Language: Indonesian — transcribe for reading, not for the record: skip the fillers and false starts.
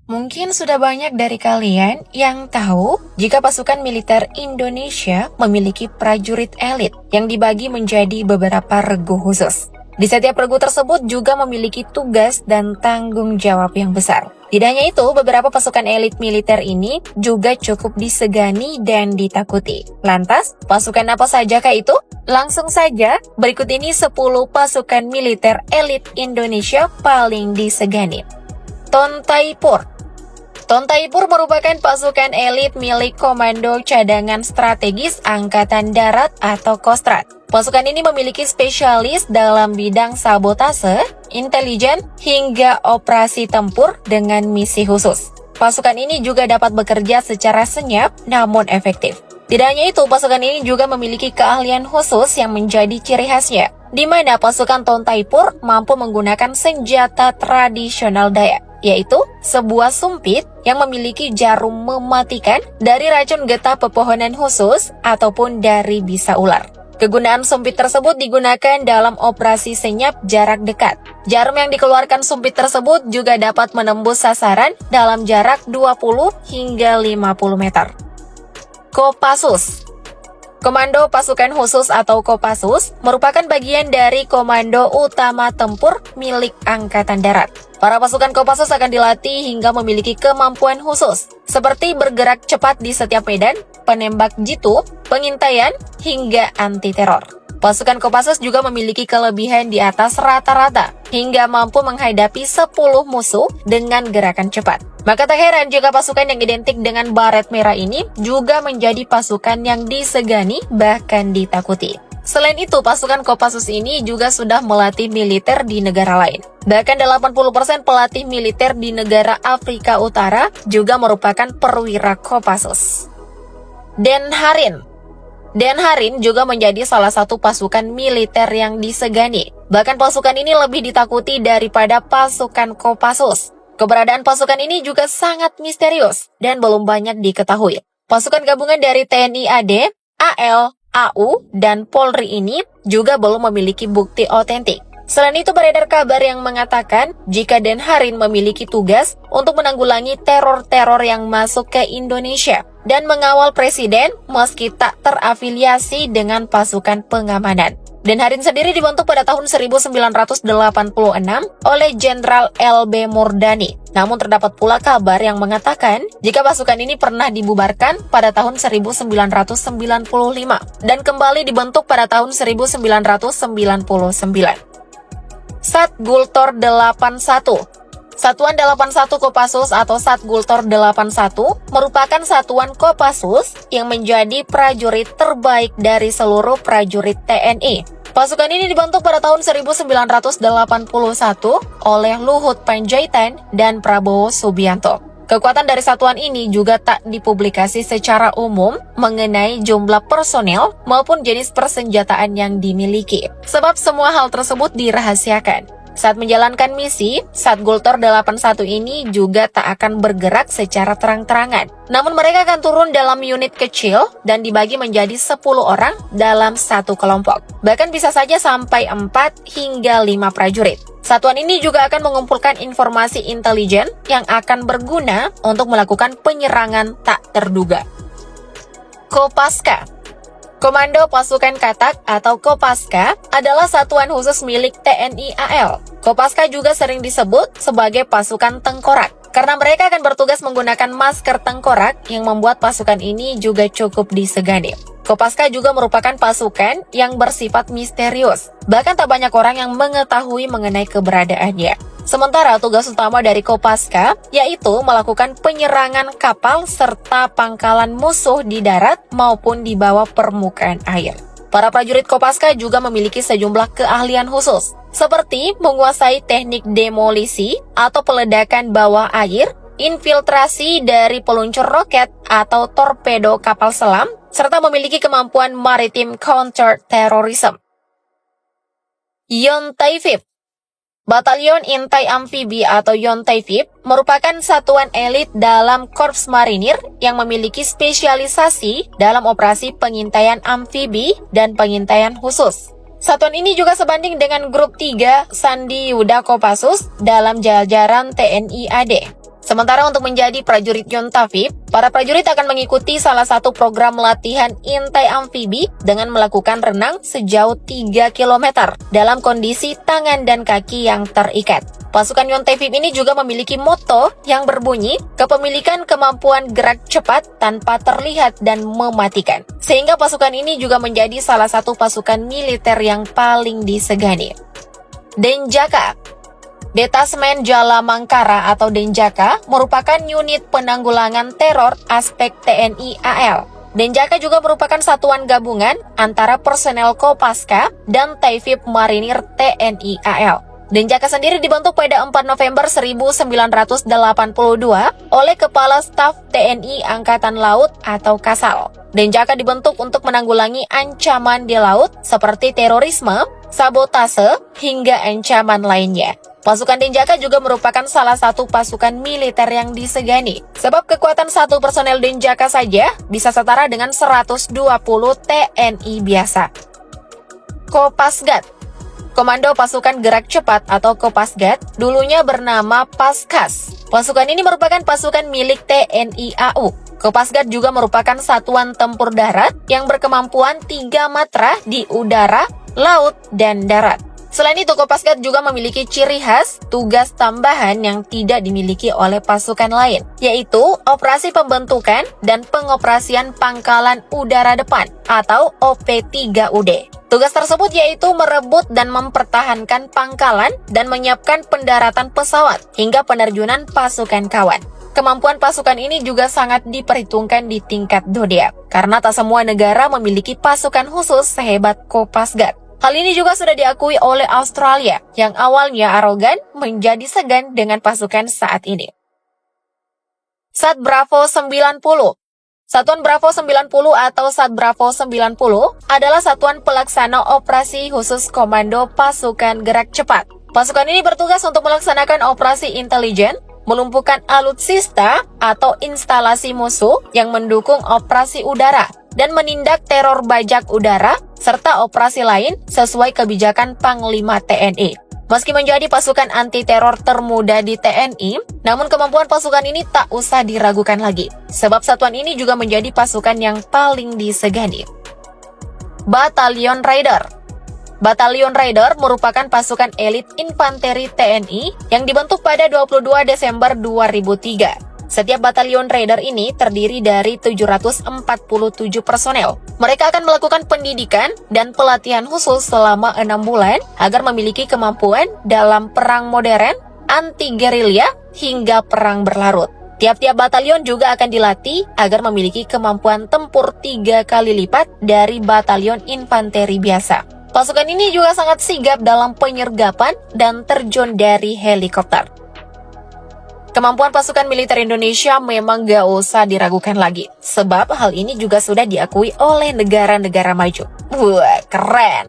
Mungkin sudah banyak dari kalian yang tahu jika pasukan militer Indonesia memiliki prajurit elit yang dibagi menjadi beberapa regu khusus. Di setiap regu tersebut juga memiliki tugas dan tanggung jawab yang besar. Tidak hanya itu, beberapa pasukan elit militer ini juga cukup disegani dan ditakuti. Lantas, pasukan apa sajakah itu? Langsung saja, berikut ini 10 pasukan militer elit Indonesia paling disegani. Tontaipur. Tontaipur merupakan pasukan elit milik Komando Cadangan Strategis Angkatan Darat atau Kostrad. Pasukan ini memiliki spesialis dalam bidang sabotase, intelijen, hingga operasi tempur dengan misi khusus. Pasukan ini juga dapat bekerja secara senyap namun efektif. Tidak hanya itu, pasukan ini juga memiliki keahlian khusus yang menjadi ciri khasnya, di mana pasukan Tontaipur mampu menggunakan senjata tradisional Dayak, yaitu sebuah sumpit yang memiliki jarum mematikan dari racun getah pepohonan khusus ataupun dari bisa ular. Kegunaan sumpit tersebut digunakan dalam operasi senyap jarak dekat. Jarum yang dikeluarkan sumpit tersebut juga dapat menembus sasaran dalam jarak 20 hingga 50 meter. Kopassus. Komando Pasukan Khusus atau Kopassus merupakan bagian dari Komando Utama Tempur milik Angkatan Darat. Para pasukan Kopassus akan dilatih hingga memiliki kemampuan khusus, seperti bergerak cepat di setiap medan, penembak jitu, pengintaian, hingga anti-teror. Pasukan Kopassus juga memiliki kelebihan di atas rata-rata, hingga mampu menghadapi 10 musuh dengan gerakan cepat. Maka tak heran jika pasukan yang identik dengan baret merah ini juga menjadi pasukan yang disegani bahkan ditakuti. Selain itu, pasukan Kopassus ini juga sudah melatih militer di negara lain. Bahkan 80% pelatih militer di negara Afrika Utara juga merupakan perwira Kopassus. Denharin. Denharin juga menjadi salah satu pasukan militer yang disegani. Bahkan pasukan ini lebih ditakuti daripada pasukan Kopassus. Keberadaan pasukan ini juga sangat misterius dan belum banyak diketahui. Pasukan gabungan dari TNI AD, AL, AU, dan Polri ini juga belum memiliki bukti otentik. Selain itu beredar kabar yang mengatakan jika Denharin memiliki tugas untuk menanggulangi teror-teror yang masuk ke Indonesia dan mengawal presiden meski tak terafiliasi dengan pasukan pengamanan. Denharin sendiri dibentuk pada tahun 1986 oleh Jenderal LB Murdani. Namun terdapat pula kabar yang mengatakan jika pasukan ini pernah dibubarkan pada tahun 1995 dan kembali dibentuk pada tahun 1999. Satgultor 81. Satuan 81 Kopassus atau Satgultor 81 merupakan satuan Kopassus yang menjadi prajurit terbaik dari seluruh prajurit TNI. Pasukan ini dibentuk pada tahun 1981 oleh Luhut Panjaitan dan Prabowo Subianto. Kekuatan dari satuan ini juga tak dipublikasi secara umum mengenai jumlah personel maupun jenis persenjataan yang dimiliki, sebab semua hal tersebut dirahasiakan. Saat menjalankan misi, Satgultor 81 ini juga tak akan bergerak secara terang-terangan. Namun mereka akan turun dalam unit kecil dan dibagi menjadi 10 orang dalam satu kelompok. Bahkan bisa saja sampai 4 hingga 5 prajurit. Satuan ini juga akan mengumpulkan informasi intelijen yang akan berguna untuk melakukan penyerangan tak terduga. Kopaska. Komando Pasukan Katak atau Kopaska adalah satuan khusus milik TNI AL. Kopaska juga sering disebut sebagai pasukan tengkorak, karena mereka akan bertugas menggunakan masker tengkorak yang membuat pasukan ini juga cukup disegani. Kopaska juga merupakan pasukan yang bersifat misterius, bahkan tak banyak orang yang mengetahui mengenai keberadaannya. Sementara tugas utama dari Kopaska yaitu melakukan penyerangan kapal serta pangkalan musuh di darat maupun di bawah permukaan air. Para prajurit Kopaska juga memiliki sejumlah keahlian khusus, seperti menguasai teknik demolisi atau peledakan bawah air, infiltrasi dari peluncur roket atau torpedo kapal selam, serta memiliki kemampuan maritim counter-terrorism. Yontaifib. Batalion Intai Amfibi atau Yontaifib merupakan satuan elit dalam Korps Marinir yang memiliki spesialisasi dalam operasi pengintaian amfibi dan pengintaian khusus. Satuan ini juga sebanding dengan Grup 3 Sandi Yuda Kopassus dalam jajaran TNI AD. Sementara untuk menjadi prajurit Yontafib, para prajurit akan mengikuti salah satu program latihan intai amfibi dengan melakukan renang sejauh 3 km dalam kondisi tangan dan kaki yang terikat. Pasukan Yontafib ini juga memiliki moto yang berbunyi kepemilikan kemampuan gerak cepat tanpa terlihat dan mematikan. Sehingga pasukan ini juga menjadi salah satu pasukan militer yang paling disegani. Denjaka. Detasmen Jala Mangkara atau Denjaka merupakan unit penanggulangan teror aspek TNI AL. Denjaka juga merupakan satuan gabungan antara personel Kopaska dan Taifib Marinir TNI AL. Denjaka sendiri dibentuk pada 4 November 1982 oleh Kepala Staf TNI Angkatan Laut atau Kasal. Denjaka dibentuk untuk menanggulangi ancaman di laut seperti terorisme, sabotase, hingga ancaman lainnya. Pasukan Denjaka juga merupakan salah satu pasukan militer yang disegani, sebab kekuatan satu personel Denjaka saja bisa setara dengan 120 TNI biasa. Kopasgat. Komando Pasukan Gerak Cepat atau Kopasgat dulunya bernama Paskas. Pasukan ini merupakan pasukan milik TNI AU. Kopasgat juga merupakan satuan tempur darat yang berkemampuan 3 matra di udara, laut, dan darat. Selain itu, Kopasgat juga memiliki ciri khas tugas tambahan yang tidak dimiliki oleh pasukan lain, yaitu operasi pembentukan dan pengoperasian pangkalan udara depan atau OP3UD. Tugas tersebut yaitu merebut dan mempertahankan pangkalan dan menyiapkan pendaratan pesawat hingga penerjunan pasukan kawan. Kemampuan pasukan ini juga sangat diperhitungkan di tingkat zodiak, karena tak semua negara memiliki pasukan khusus sehebat Kopasgat. Hal ini juga sudah diakui oleh Australia, yang awalnya arogan menjadi segan dengan pasukan saat ini. Sat Bravo 90. Satuan Bravo 90 atau Sat Bravo 90 adalah satuan pelaksana operasi khusus Komando Pasukan Gerak Cepat. Pasukan ini bertugas untuk melaksanakan operasi intelijen, melumpuhkan alutsista atau instalasi musuh yang mendukung operasi udara, dan menindak teror bajak udara, serta operasi lain sesuai kebijakan Panglima TNI. Meski menjadi pasukan anti-teror termuda di TNI, namun kemampuan pasukan ini tak usah diragukan lagi, sebab satuan ini juga menjadi pasukan yang paling disegani. Batalion Raider. Batalion Raider merupakan pasukan elit infanteri TNI yang dibentuk pada 22 Desember 2003. Setiap batalion Raider ini terdiri dari 747 personel. Mereka akan melakukan pendidikan dan pelatihan khusus selama 6 bulan agar memiliki kemampuan dalam perang modern, anti-gerilya, hingga perang berlarut. Tiap-tiap batalion juga akan dilatih agar memiliki kemampuan tempur 3 kali lipat dari batalion infanteri biasa. Pasukan ini juga sangat sigap dalam penyergapan dan terjun dari helikopter. Kemampuan pasukan militer Indonesia memang gak usah diragukan lagi, sebab hal ini juga sudah diakui oleh negara-negara maju. Wah, keren!